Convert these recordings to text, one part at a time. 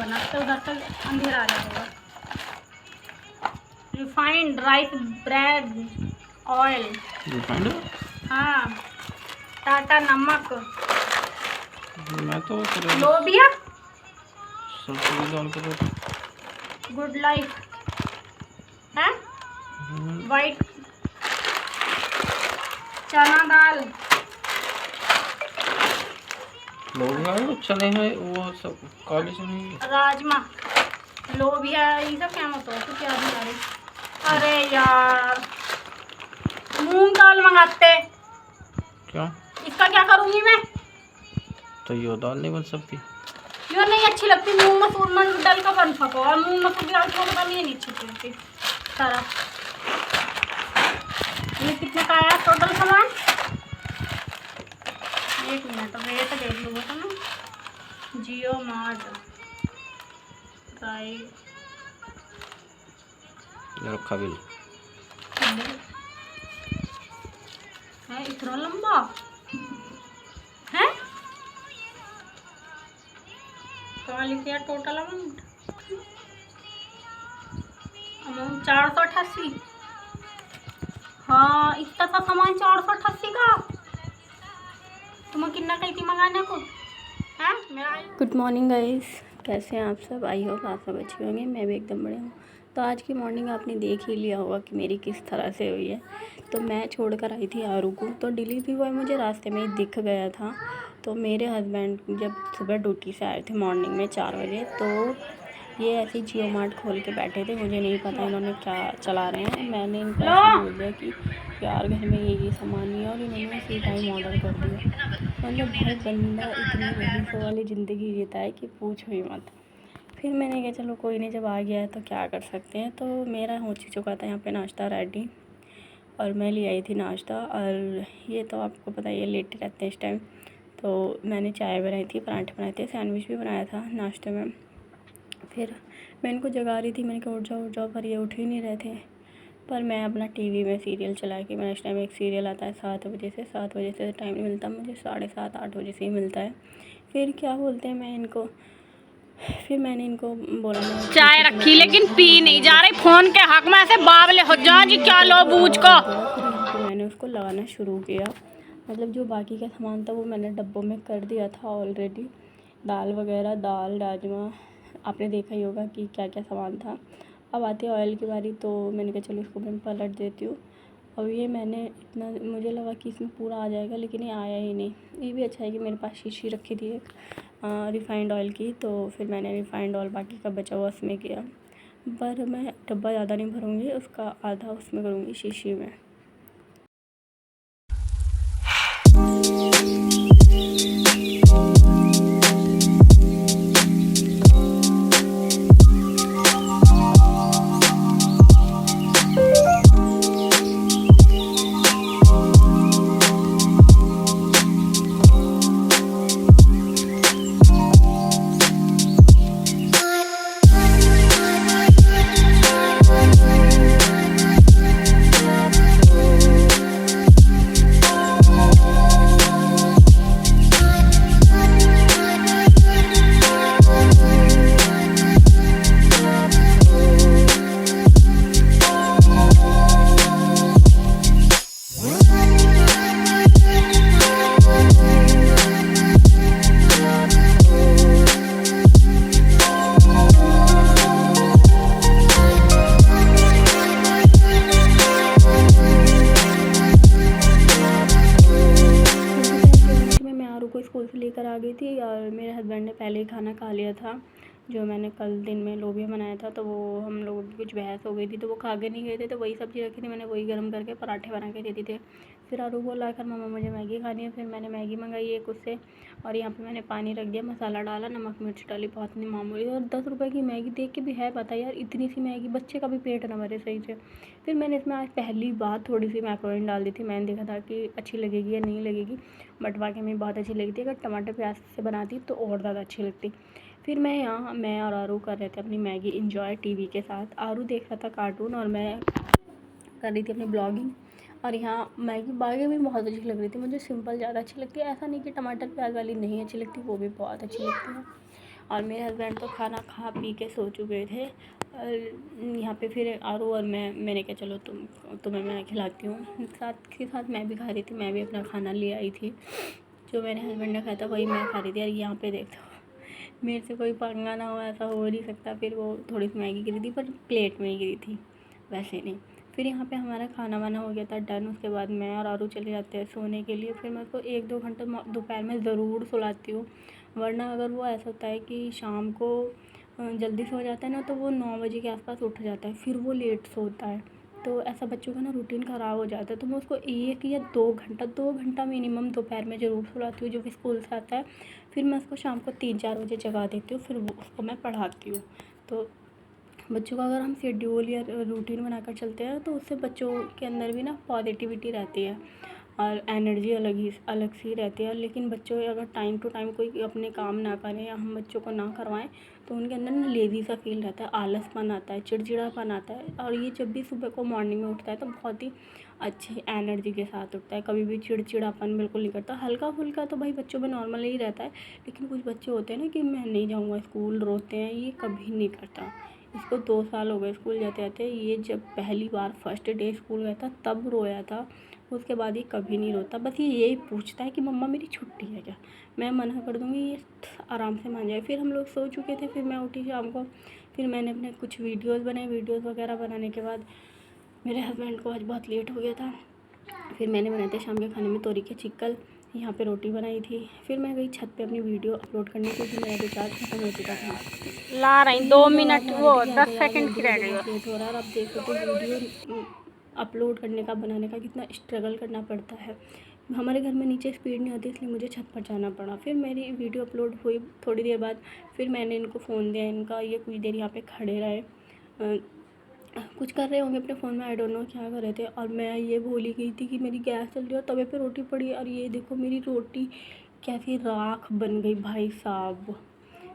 करना, तो उधर तक अंधेरा आ जाएगा। Refined rice bread oil, refined, हाँ, टाटा नमक, मैं तो लोबिया, सरसों की दाल का तो गुड लाइफ है, वाइट चना दाल, लोग चने हैं वो सब काले चने, राजमा, लोबिया, ये सब क्या होता है? कुछ याद नहीं आ रही। अरे यार, मूंग दाल मंगाते। क्या इसका क्या करूंगी मैं? तो ये दाल नहीं बन सकती? यो नहीं अच्छी लगती, मूंग मसूर मूंग दाल का बन सको, और मूंग मसूर की दाल को नहीं अच्छी लगती सारा। ये कितने का आया टोटल सामान? एक मिनट रेट देख लो तो ना, जियो मार्ट राइट रखा बिल है, इतना लंबा है। कहाँ लिखे है टोटल अमाउंट? अमाउंट 488। हाँ, इतना सा सामान 488 का। तुम्हें कितना कही थी मंगाने को? हैं मेरा। गुड मॉर्निंग गाइस, कैसे हैं आप सब? आई होप आप सब अच्छे होंगे, मैं भी एकदम बढ़िया हूँ। तो आज की मॉर्निंग आपने देख ही लिया होगा कि मेरी किस तरह से हुई है। तो मैं छोड़कर आई थी आरू को, तो डिलीवरी बॉय मुझे रास्ते में ही दिख गया था। तो मेरे हस्बैंड जब सुबह ड्यूटी से आए थे मॉर्निंग में 4 बजे, तो ये ऐसे ही जियो मार्ट खोल के बैठे थे। मुझे नहीं पता इन्होंने क्या चला रहे हैं। मैंने इनको ऐसे बोल दिया कि यार घर में ये सामान नहीं है, और इन्होंने उसी टाइम ऑर्डर कर दिया। मतलब भाई बंदा इतनी रईस वाली ज़िंदगी जीता है कि पूछो ही मत। फिर मैंने कहा चलो कोई नहीं, जब आ गया है तो क्या कर सकते हैं। तो मेरा हो चुका था यहाँ पे नाश्ता रेडी, और मैं ले आई थी नाश्ता। और ये तो आपको पता ही है लेटे रहते हैं इस टाइम। तो मैंने चाय बनाई थी, पराठे बनाए थे, सैंडविच भी बनाया था नाश्ते में। फिर मैं इनको जगा रही थी, मैंने कहा उठ जाओ, पर ये उठ ही नहीं रहे थे। पर मैं अपना टीवी में सीरियल चला के, मैंने इस टाइम एक सीरियल आता है 7 बजे से, 7 बजे से टाइम नहीं मिलता मुझे, 7:30 8 बजे से ही मिलता है। फिर क्या बोलते हैं फिर मैंने इनको बोला मैं चाय रखी लेकिन पी नहीं जा रही, फोन के हक में ऐसे बावले हो जा जी, क्या लो बूझ को। फिर यहाँ पे मैंने उसको लगाना शुरू किया। मतलब जो बाकी का सामान था वो मैंने डब्बों में कर दिया था ऑलरेडी, दाल वगैरह, दाल राजमा, आपने देखा ही होगा कि क्या क्या सामान था। अब आती है ऑयल की बारी, तो मैंने कहा चलो इसको मैं पलट देती हूँ। अब ये मैंने इतना, मुझे लगा कि इसमें पूरा आ जाएगा, लेकिन ये आया ही नहीं। ये भी अच्छा है कि मेरे पास शीशी रखी थी एक रिफ़ाइंड ऑयल की, तो फिर मैंने रिफ़ाइंड ऑयल बाकी का बचा हुआ उसमें किया। पर मैं डब्बा ज़्यादा नहीं भरूँगी, उसका आधा उसमें करूँगी शीशी में। स्कूल से लेकर आ गई थी, और मेरे हस्बैंड ने पहले ही खाना खा लिया था। जो मैंने कल दिन में लोबिया बनाया था, तो वो हम लोगों की कुछ बहस हो गई थी, तो वो खा के नहीं गए थे। तो वही सब्ज़ी रखी थी, मैंने वही गर्म करके पराठे बना के दे दी थे। फिर आरू बोला कर मम्मा मुझे मैगी खानी है। फिर मैंने मैगी मंगाई एक उससे, और यहाँ पे मैंने पानी रख दिया, मसाला डाला, नमक मिर्च डाली, बहुत नहीं मामूली। और 10 रुपये की मैगी देख के भी है पता यार, इतनी सी मैगी बच्चे का भी पेट ना भरे सही से। फिर मैंने इसमें आज पहली बार थोड़ी सी मैक्रोनी डाल दी थी। मैंने देखा था कि अच्छी लगेगी या नहीं लगेगी, बट वाकई में बहुत अच्छी लगी थी। अगर टमाटर प्याज से बनाती तो और ज़्यादा अच्छी लगती। फिर मैं और आरू कर रहे थे अपनी मैगी इंजॉय टीवी के साथ। आरू देख रहा था कार्टून, और मैं कर रही थी अपनी ब्लॉगिंग। और यहाँ मैगी बागी भी बहुत अच्छी लग रही थी। मुझे सिंपल ज़्यादा अच्छी लगती है, ऐसा नहीं कि टमाटर प्याज वाली नहीं अच्छी लगती, वो भी बहुत अच्छी लगती है। और मेरे हस्बैंड तो खाना खा पी के सो चुके थे। यहाँ पे फिर आरू और मैंने कहा चलो तुम्हें मैं खिलाती हूँ। साथ के साथ मैं भी खा रही थी, मैं भी अपना खाना ले आई थी। जो मेरे हस्बैंड ने खाया था वही मैं खा रही थी। और यहाँ पे देखो मेरे से कोई पंगा ना हो, ऐसा हो नहीं सकता। फिर वो थोड़ी सी मैगी गिरी थी, पर प्लेट में ही गिरी थी, वैसे नहीं। फिर यहाँ पे हमारा खाना वाना हो गया था डन। उसके बाद मैं और आरू चले जाते हैं सोने के लिए। फिर मैं उसको 1-2 घंटे दोपहर में ज़रूर सुलाती हूँ, वरना अगर वो ऐसा होता है कि शाम को जल्दी सो जाता है ना, तो वो 9 बजे के आसपास उठ जाता है, फिर वो लेट सोता है। तो ऐसा बच्चों का ना रूटीन ख़राब हो जाता है। तो मैं उसको 1 या 2 घंटा मिनिमम दोपहर में ज़रूर सुलाती हूँ, जब भी स्कूल से आता है। फिर मैं उसको शाम को 3-4 बजे जगा देती हूँ, फिर उसको मैं पढ़ाती हूँ। तो बच्चों का अगर हम शेड्यूल या रूटीन बनाकर चलते हैं तो उससे बच्चों के अंदर भी ना पॉजिटिविटी रहती है और एनर्जी अलग सी रहती है। लेकिन बच्चों अगर टाइम टू टाइम कोई अपने काम ना करें या हम बच्चों को ना करवाएं, तो उनके अंदर ना लेज़ी सा फील रहता है, आलसपन आता है, चिड़चिड़ापन आता है। और ये जब भी सुबह को मॉर्निंग में उठता है तो बहुत ही अच्छी एनर्जी के साथ उठता है, कभी भी चिड़चिड़ापन बिल्कुल नहीं करता। हल्का फुल्का तो भाई बच्चों में नॉर्मल ही रहता है, लेकिन कुछ बच्चे होते हैं ना कि मैं नहीं जाऊँगा स्कूल, रोते हैं, ये कभी नहीं करता। इसको 2 साल हो गए स्कूल जाते जाते। ये जब पहली बार फर्स्ट डे स्कूल गया था तब रोया था, उसके बाद ये कभी नहीं रोता। बस ये यही पूछता है कि मम्मा मेरी छुट्टी है क्या। मैं मना कर दूँगी, ये आराम से मान जाए। फिर हम लोग सो चुके थे, फिर मैं उठी शाम को। फिर मैंने अपने कुछ वीडियोज़ बनाए। वीडियोज़ वगैरह बनाने के बाद मेरे हस्बैंड को आज बहुत लेट हो गया था। फिर मैंने बनाए थे शाम के खाने में तोरी के चिक्कल, यहाँ पे रोटी बनाई थी। फिर मैं गई छत पे अपनी वीडियो अपलोड करने, क्योंकि मेरा रिचार्ज खत्म हो चुका था। ला रही 2 मिनट वो 10 सेकंड की रह गई बहुत लेट हो रहा है। और अब देखो तो वीडियो अपलोड करने का, बनाने का कितना स्ट्रगल करना पड़ता है। हमारे घर में नीचे स्पीड नहीं होती, इसलिए मुझे छत पर जाना पड़ा। फिर मेरी वीडियो अपलोड हुई थोड़ी देर बाद, फिर मैंने इनको फ़ोन दिया इनका, ये कुछ देर यहाँ पे खड़े रहे, कुछ कर रहे होंगे अपने फ़ोन में, आई डोंट नो क्या कर रहे थे। और मैं ये भूल ही गई थी कि मेरी गैस चल रही है और तवे पे रोटी पड़ी है। और ये देखो मेरी रोटी कैसी राख बन गई भाई साहब।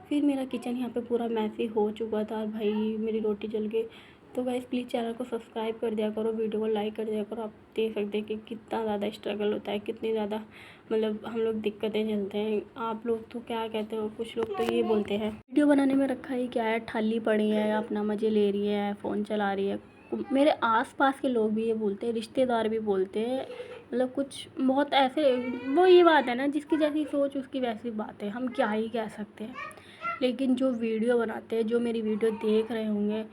फिर मेरा किचन यहाँ पे पूरा मैसी हो चुका था और भाई मेरी रोटी जल गई। तो गाइस प्लीज़ चैनल को सब्सक्राइब कर दिया करो, वीडियो को लाइक कर दिया करो। आप देख सकते हैं कि कितना ज़्यादा स्ट्रगल होता है, कितनी ज़्यादा मतलब हम लोग दिक्कतें झेलते हैं। आप लोग तो क्या कहते हो, कुछ लोग तो ये बोलते हैं वीडियो बनाने में रखा ही क्या है, ठाली पड़ी है, अपना मज़े ले रही है, फ़ोन चला रही है। मेरे आसपास के लोग भी ये बोलते हैं, रिश्तेदार भी बोलते हैं, मतलब कुछ बहुत ऐसे। वो ये बात है ना, जिसकी जैसी सोच उसकी वैसी बात है, हम क्या ही कह सकते हैं। लेकिन जो वीडियो बनाते हैं, जो मेरी वीडियो देख रहे होंगे,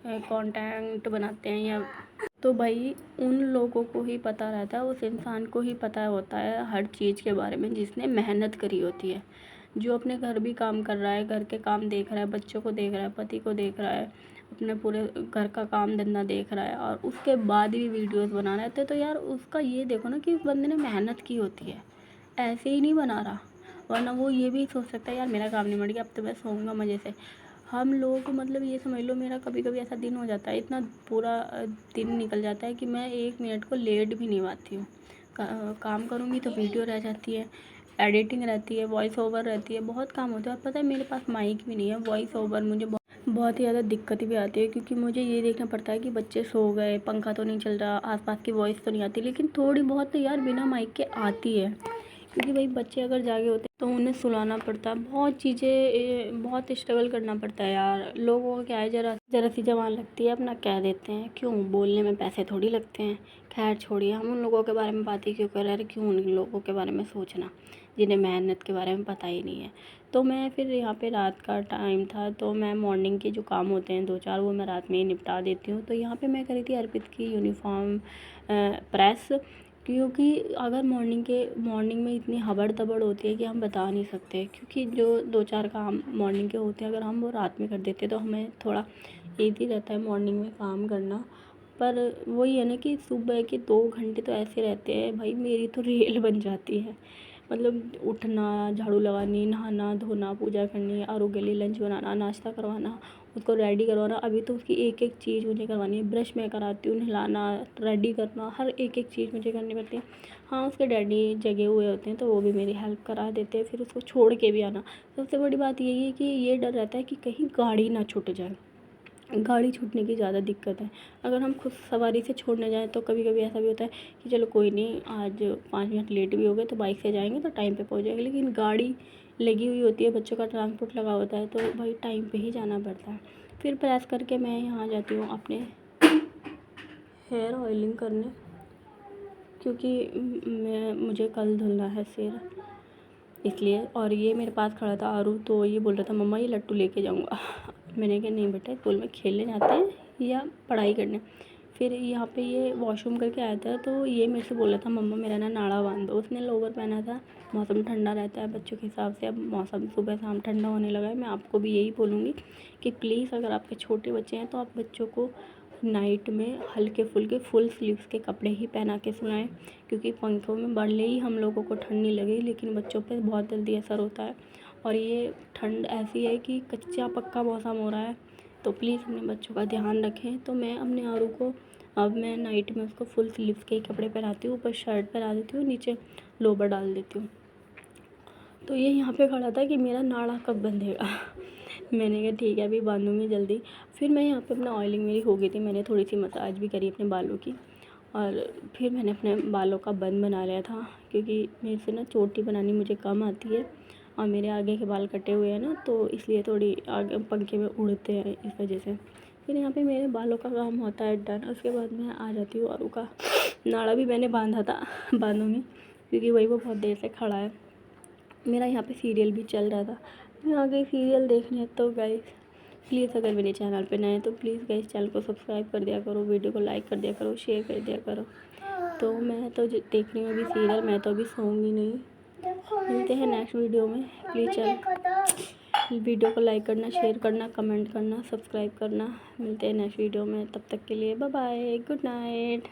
कंटेंट बनाते हैं या, तो भाई उन लोगों को ही पता रहता है, उस इंसान को ही पता होता है हर चीज़ के बारे में जिसने मेहनत करी होती है। जो अपने घर भी काम कर रहा है, घर के काम देख रहा है, बच्चों को देख रहा है, पति को देख रहा है, अपने पूरे घर का काम धंधा देख रहा है, और उसके बाद भी वीडियोस बना रहे थे, तो यार उसका ये देखो ना कि उस बंदे ने मेहनत की होती है, ऐसे ही नहीं बना रहा। वरना वो ये भी सोच सकता है यार मेरा काम निमट गया, अब तो मैं सोऊंगा मज़े से। हम लोग मतलब ये समझ लो, मेरा कभी कभी ऐसा दिन हो जाता है, इतना पूरा दिन निकल जाता है कि मैं 1 मिनट को लेट भी नहीं पाती हूँ। काम करूँगी तो वीडियो रह जाती है, एडिटिंग रहती है, वॉइस ओवर रहती है, बहुत काम होता है। और पता है मेरे पास माइक भी नहीं है, वॉइस ओवर मुझे बहुत ही ज़्यादा दिक्कत भी आती है, क्योंकि मुझे ये देखना पड़ता है कि बच्चे सो गए, पंखा तो नहीं चल रहा, आसपास की वॉइस तो नहीं आती। लेकिन थोड़ी बहुत तो यार बिना माइक के आती है, क्योंकि भाई बच्चे अगर जागे होते हैं तो उन्हें सुलाना पड़ता है, बहुत चीज़ें, बहुत स्ट्रगल करना पड़ता है यार। लोगों को क्या है, ज़रा सी जबान लगती है अपना कह देते हैं, क्यों बोलने में पैसे थोड़ी लगते हैं। खैर छोड़िए, हम उन लोगों के बारे में बात ही क्यों कर रहे हैं, क्यों उन लोगों के बारे में सोचना जिन्हें मेहनत के बारे में पता ही नहीं है। तो मैं फिर यहाँ पे रात का टाइम था, तो मैं मॉर्निंग के जो काम होते हैं 2-4 वो मैं रात में ही निपटा देती हूँ। तो यहाँ पे मैं करी थी अर्पित की यूनिफॉर्म प्रेस, क्योंकि अगर मॉर्निंग में इतनी हबड़ दबड़ होती है कि हम बता नहीं सकते। क्योंकि जो 2-4 काम मॉर्निंग के होते हैं, अगर हम वो रात में कर देते तो हमें थोड़ा ईज़ी रहता है मॉर्निंग में काम करना। पर वही है ना कि सुबह के 2 घंटे तो ऐसे रहते हैं भाई, मेरी तो रेल बन जाती है। मतलब उठना, झाड़ू लगानी, नहाना धोना, पूजा करनी, आरू के लिए लंच बनाना, नाश्ता करवाना, उसको रेडी करवाना। अभी तो उसकी एक एक चीज़ मुझे करवानी है, ब्रश मैं कराती हूँ, नहलाना, रेडी करना, हर एक एक चीज़ मुझे करनी पड़ती है। हाँ, उसके डैडी जगे हुए होते हैं तो वो भी मेरी हेल्प करा देते हैं, फिर उसको छोड़ के भी आना। सबसे बड़ी बात यही है कि ये डर रहता है कि कहीं गाड़ी ना छूट जाए, गाड़ी छूटने की ज़्यादा दिक्कत है। अगर हम खुद सवारी से छोड़ने जाएँ तो कभी कभी ऐसा भी होता है कि चलो कोई नहीं, आज 5 मिनट लेट भी हो गए तो बाइक से जाएंगे तो टाइम पे पहुंच जाएंगे, लेकिन गाड़ी लगी हुई होती है, बच्चों का ट्रांसपोर्ट लगा होता है, तो भाई टाइम पे ही जाना पड़ता है। फिर प्रेस करके मैं यहाँ जाती हूँ अपने हेयर ऑयलिंग करने, क्योंकि मुझे कल धुलना है सिर इसलिए। और ये मेरे पास खड़ा था आरू, तो ये बोल रहा था मम्मा ये लट्टू लेके जाऊँगा। मैंने कहा नहीं बेटा, स्कूल में खेलने जाते हैं या पढ़ाई करने। फिर यहाँ पे ये वॉशरूम करके आया था, तो ये मेरे से बोला था मम्मा मेरा ना नाड़ा बांध दो। उसने लोवर पहना था, मौसम ठंडा रहता है बच्चों के हिसाब से, अब मौसम सुबह शाम ठंडा होने लगा है। मैं आपको भी यही बोलूँगी कि प्लीज़ अगर आपके छोटे बच्चे हैं तो आप बच्चों को नाइट में हल्के फुल्के फुल स्लीव्स के कपड़े ही पहना के सुलाएं, क्योंकि पंखों में भले ही हम लोगों को ठंड नहीं लगे, लेकिन बच्चों पे बहुत जल्दी असर होता है। और ये ठंड ऐसी है कि कच्चा पक्का मौसम हो रहा है, तो प्लीज़ अपने बच्चों का ध्यान रखें। तो मैं अपने आरू को अब मैं नाइट में उसको फुल स्लीव्स के ही कपड़े पहनाती हूँ, ऊपर शर्ट पहना देती हूँ, नीचे लोवर डाल देती हूँ। तो ये यहाँ पे खड़ा था कि मेरा नाड़ा कब बंधेगा। मैंने कहा ठीक है अभी बांधूंगी जल्दी। फिर मैं यहाँ पे अपना ऑयलिंग मेरी हो गई थी, मैंने थोड़ी सी मसाज भी करी अपने बालों की, और फिर मैंने अपने बालों का बन बना लिया था, क्योंकि मेरे से ना चोटी बनानी मुझे कम आती है, और मेरे आगे के बाल कटे हुए हैं ना, तो इसलिए थोड़ी आगे पंखे में उड़ते हैं इस वजह से। फिर यहाँ पे मेरे बालों का काम होता है डन। उसके बाद मैं आ जाती हूँ, और उसका नाड़ा भी मैंने बांधा था, बांधूँगी क्योंकि वही वो बहुत देर से खड़ा है। मेरा यहाँ पे सीरियल भी चल रहा था, मैं आ गई सीरियल देखने। तो गाइस प्लीज़ अगर मेरे चैनल पे नए हैं तो प्लीज़ गाइस चैनल को सब्सक्राइब कर दिया करो, वीडियो को लाइक कर दिया करो, शेयर कर दिया करो। तो मैं तो देख रही हूँ अभी सीरियल, मैं तो अभी सोऊंगी नहीं। मिलते हैं नेक्स्ट वीडियो में। प्लीज़ चैनल वीडियो को लाइक करना, शेयर करना, कमेंट करना, सब्सक्राइब करना। मिलते हैं नेक्स्ट वीडियो में, तब तक के लिए बाय बाय, गुड नाइट।